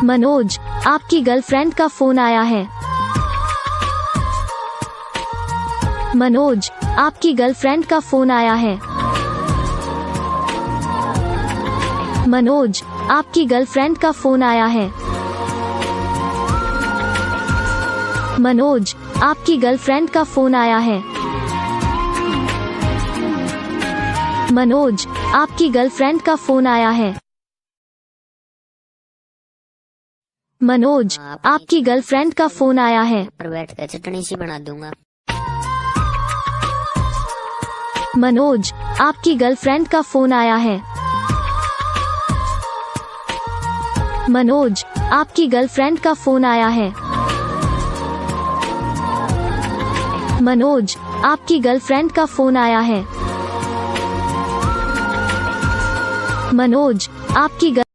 मनोज, आपकी गर्लफ्रेंड का फोन आया है। मनोज, आपकी गर्लफ्रेंड का फोन आया है। मनोज, आपकी गर्लफ्रेंड का फोन आया है। मनोज, आपकी गर्लफ्रेंड का फोन आया है। मनोज, आपकी गर्लफ्रेंड का फोन आया है। मनोज, आपकी गर्लफ्रेंड का फोन आया है। पर बैठ कर चटनी सी बना दूंगा। मनोज, आपकी गर्लफ्रेंड का फोन आया है। मनोज, आपकी गर्लफ्रेंड का फोन आया है। मनोज, आपकी गर्लफ्रेंड का फोन आया है। मनोज, आपकी